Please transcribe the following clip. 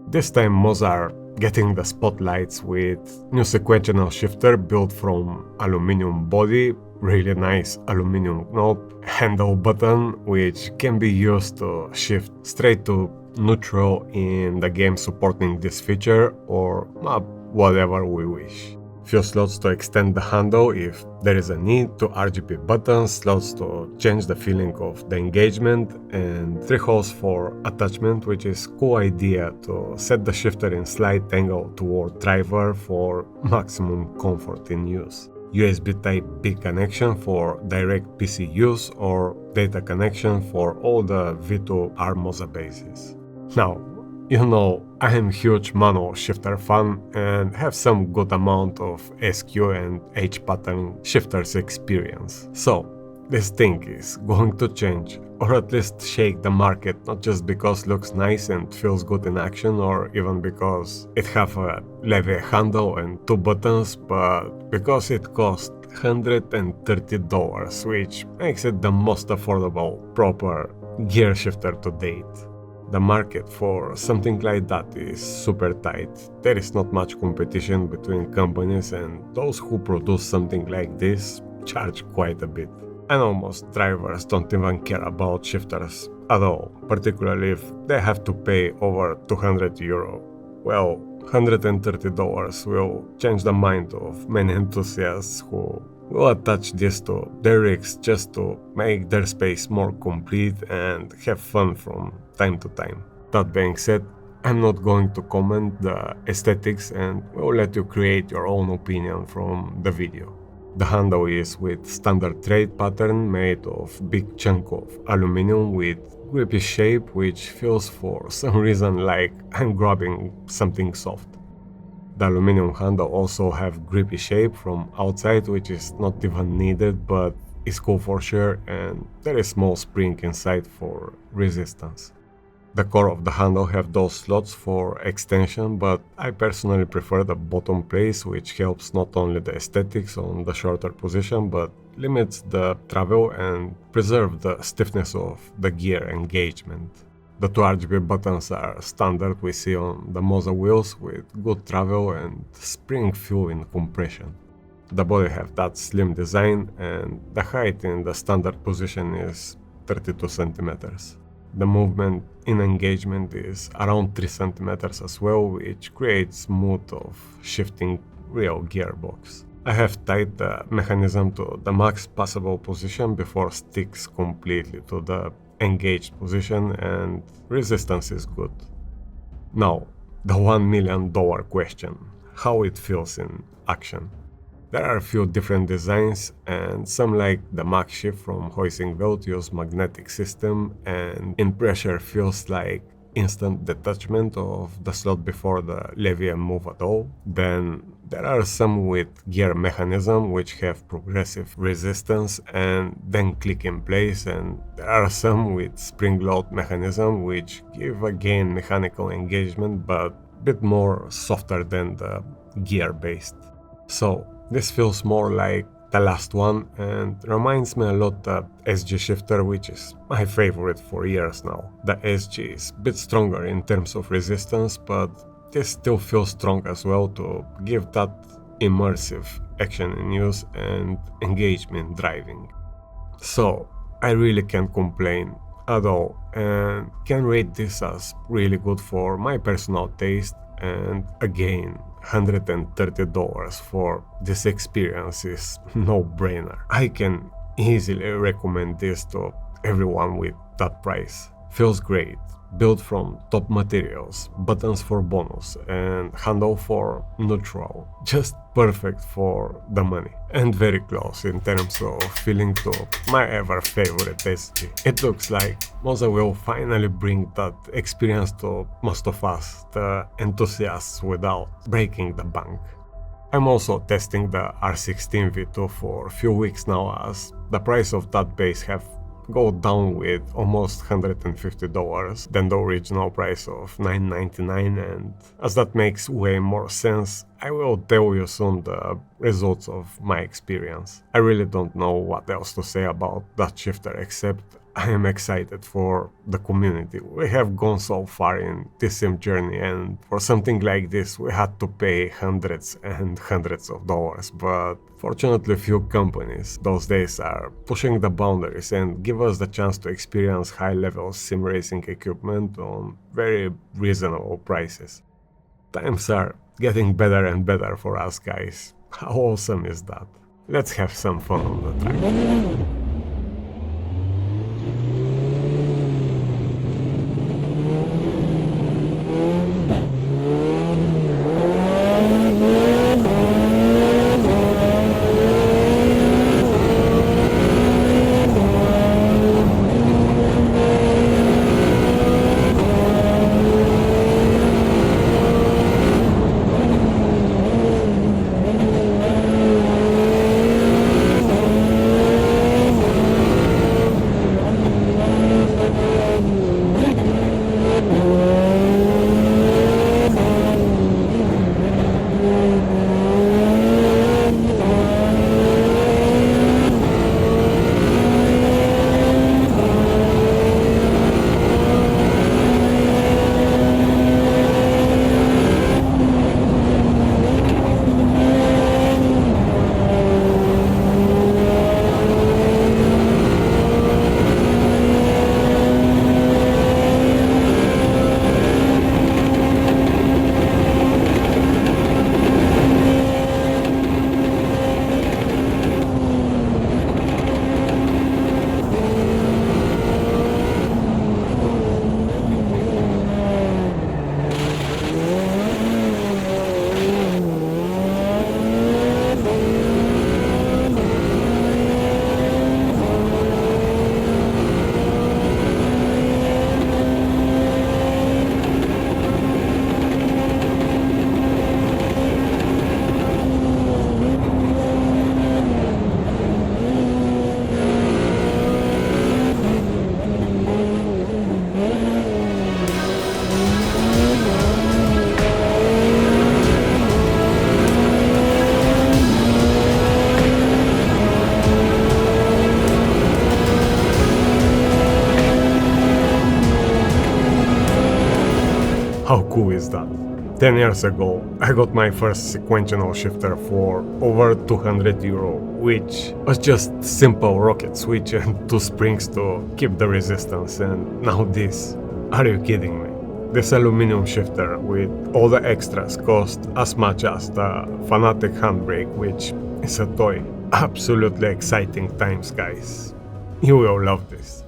This time Moza are getting the spotlights with new sequential shifter built from aluminum body, really nice aluminum knob, handle button which can be used to shift straight to neutral in the game supporting this feature or whatever we wish. Few slots to extend the handle if there is a need, 2 RGB buttons, slots to change the feeling of the engagement, and 3 holes for attachment, which is cool idea to set the shifter in slight angle toward driver for maximum comfort in use. USB Type-B connection for direct PC use or data connection for all the V2R Moza bases. Now, you know, I am huge manual shifter fan and have some good amount of SQ and H pattern shifters experience. So, this thing is going to change, or at least shake the market, not just because looks nice and feels good in action, or even because it have a lever handle and 2 buttons, but because it costs $130, which makes it the most affordable proper gear shifter to date. The market for something like that is super tight. There is not much competition between companies, and those who produce something like this charge quite a bit. And most drivers don't even care about shifters at all, particularly if they have to pay over €200. Well, $130 will change the mind of many enthusiasts who will attach this to their rigs just to make their space more complete and have fun from time to time. That being said, I'm not going to comment the aesthetics and will let you create your own opinion from the video. The handle is with standard trade pattern made of big chunk of aluminum with grippy shape which feels for some reason like I'm grabbing something soft. The aluminum handle also have grippy shape from outside which is not even needed but is cool for sure, and there is small spring inside for resistance. The core of the handle have those slots for extension, but I personally prefer the bottom place, which helps not only the aesthetics on the shorter position but limits the travel and preserve the stiffness of the gear engagement. The 2 RGB buttons are standard we see on the Moza wheels with good travel and spring feel in compression. The body have that slim design and the height in the standard position is 32 centimeters. The movement in engagement is around 3 centimeters as well, which creates smooth of shifting real gearbox. I have tied the mechanism to the max possible position before sticks completely to the engaged position and resistance is good. Now, the $1 million question, how it feels in action. There are a few different designs and some like the Max Shift from Heusinkveld use magnetic system and in pressure feels like instant detachment of the slot before the lever move at all. Then there are some with gear mechanism which have progressive resistance and then click in place, and there are some with spring load mechanism which give again mechanical engagement but a bit more softer than the gear based. So this feels more like the last one and reminds me a lot of SG shifter, which is my favorite for years now. The SG is a bit stronger in terms of resistance, but this still feels strong as well to give that immersive action in use and engagement driving. So I really can't complain at all and can rate this as really good for my personal taste, and again, $130 for this experience is no-brainer. I can easily recommend this to everyone with that price. Feels great, built from top materials, buttons for bonus and handle for neutral. Just perfect for the money. And very close in terms of feeling to my ever favorite SG. It looks like Moza will finally bring that experience to most of us, the enthusiasts, without breaking the bank. I'm also testing the R16 V2 for a few weeks now, as the price of that base have go down with almost $150 than the original price of $999, and as that makes way more sense, I will tell you soon the results of my experience. I really don't know what else to say about that shifter except I am excited for the community. We have gone so far in this sim journey, and for something like this we had to pay hundreds and hundreds of dollars, but fortunately few companies those days are pushing the boundaries and give us the chance to experience high-level sim racing equipment on very reasonable prices. Times are getting better and better for us guys. How awesome is that? Let's have some fun on the track. How cool is that? 10 years ago, I got my first sequential shifter for over €200, which was just simple rocket switch and 2 springs to keep the resistance, and now this. Are you kidding me? This aluminum shifter with all the extras cost as much as the Fanatic handbrake, which is a toy. Absolutely exciting times, guys. You will love this.